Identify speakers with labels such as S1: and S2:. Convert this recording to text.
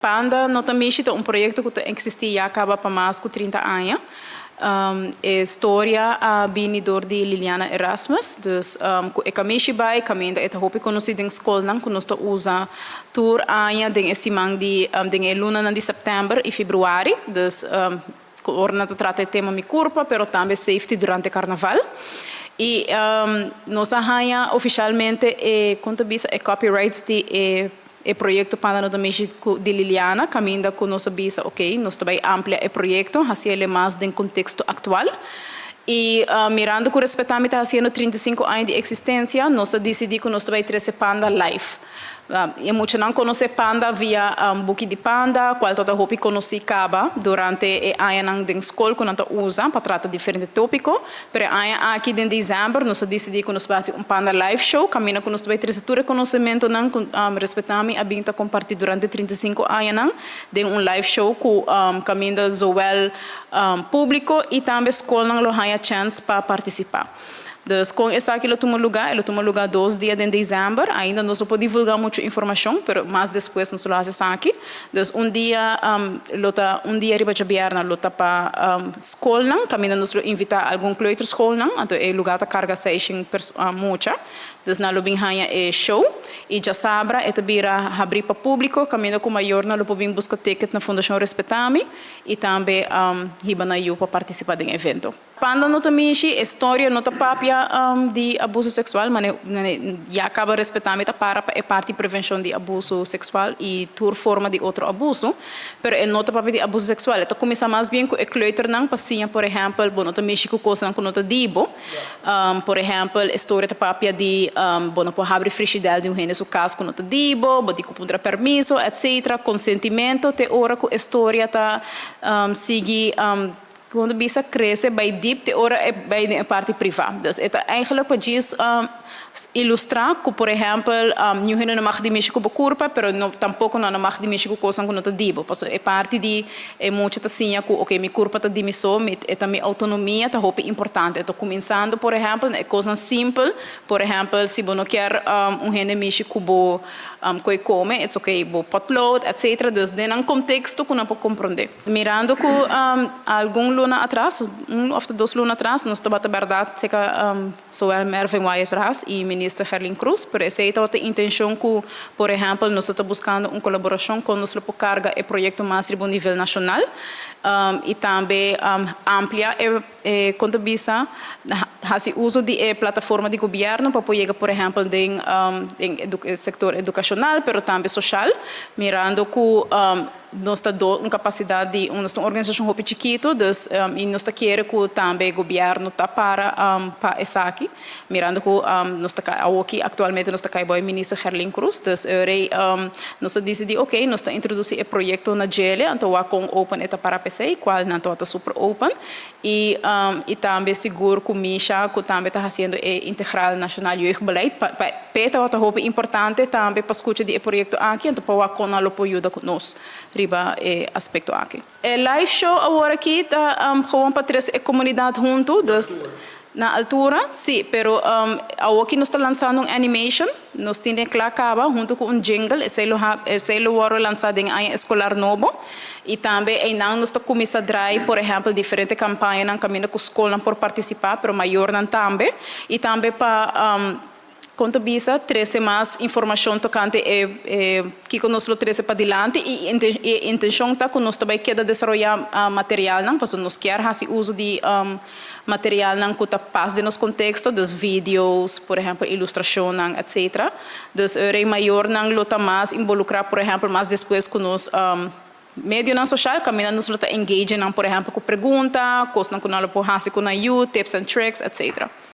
S1: PANDA no ta MISHI é projeto que existe já acaba para mais de 30 anos. É storia a binidor de Liliana Erasmus, dus é kamishi by caminda eta hopi conhecido em scol não que nós usa tour aia den esse mang de den luna de setembro e fevereiro, dus orna trata tema mi curpa, pero também safety durante carnaval. E nós arranha oficialmente contabisa copyrights de o projeto PANDA no TA MISHI de Liliana, caminda com nossa bisa, ok, nós também amplia o projeto, assim ele mais dentro do contexto atual. E mirando com Respetami está fazendo 35 anos de existência, nós decidimos que nós também trazer PANDA live. E muitos não conhecem PANDA via book de PANDA, qual toda hopi conheci caba durante a ano de escola que nós usa para tratar diferentes tópicos. Pero aqui em dezembro nós decidimos que nós fazer PANDA live show, caminha com nós também trazer todo o conhecimento não Respetami a binta compartilhar durante 35 anos de live show que caminha zowel público e também escola não lo haya chance para participar. Dus com essa aqui ele toma lugar 2 dias de dezembro, ainda não se pode divulgar muita informação, mas depois nós vamos fazer aqui. Dus dia riba de bierna lota para escola não, também nós invitar algum kleuter school não, então é lugar da carga session mucha. Dus na lobing hanya é show e já sabra é também abrir para público, caminho com maior na lobing busca ticket na Fundacion Respetami e também riba na para participar do evento. PANDA no TA MISHI é história nota própria de abuso sexual, mas já acaba Respetami para é parte de prevenção de abuso sexual e tour forma de outro abuso, pero é nota própria de abuso sexual. Então começa mais bem com o kleuter não passinha, por exemplo, no TA MISHI com coisa não com nota dibo, por exemplo, história da própria de não pode abrir frigideira de nesse caso com nota dibo, pode comprar permisso, etc. Consentimento, te hora que a história tá sigue quando bisa cresce by deep te ora é by a parte privada. Dus het eigenlijk para diz ilustrar que por exemplo não mag de mexer com curpa, pero não tampouco não mag de mexer com coisa que não tá dibo. Passo é parte de muito assim que ok mi curpa tá dimissão, é também autonomia tá roupa importante. Então começando por exemplo é coisa simples, por exemplo se você não quer gente mexer com bo coi come, it's ok bo potload, etc. Dus dentro contexto que não pode compreender. Mirando que algum luna atrás, of 2 lunas atrás, nós estamos a verdade se que soel Mervin vai atrás e ministro Herlin Cruz, por essa é a intenção que, por exemplo, nós estamos buscando uma colaboração com nós para carga o projeto mais a nível nacional e também amplia quanto bisa fazer uso de plataforma de governo para poder, por exemplo, no setor educacional, pero também social, mirando que nós temos uma capacidade de uma organização muito chiquita, e nós queremos que também o governo está para essa aqui, mirando que nós aqui atualmente nós temos o ministro Herlin Cruz, nós decidimos ok, nós introduzir o projeto na GELE, então com open eta para PC, qual não está super open, e também seguro que Mucha, que também está fazendo o integral nacional jeugdbeleid, para outra roupa importante também para escutar de projeto aqui, então para com a ajuda conosco. Riba aspecto aqui. O live show agora aqui está gewoon para trazer a comunidade junto, na altura, sim, pero aqui nós estamos lançando animation, nós temos que acabar junto com jingle, esse é o lançado em ano escolar novo, e também nós estamos começando a drive, por exemplo, diferentes campanhas na caminho com a escola por participar, pero maior não também, e também para quanto bisa, trazer mais informação tocante que nós lo trazer para adiante e a intenção está que nós também queda desenvolver material não, porque nós queremos fazer uso de material não que está paz de nosso contexto, dos vídeos, por exemplo, ilustração, etc. Dus é maior não lo está mais involucrar, por exemplo, mais depois que nós meio na social, caminhando nós lo está engage, por exemplo, com pergunta, coisas que nós lo podemos fazer com a youth, tips and tricks, etc.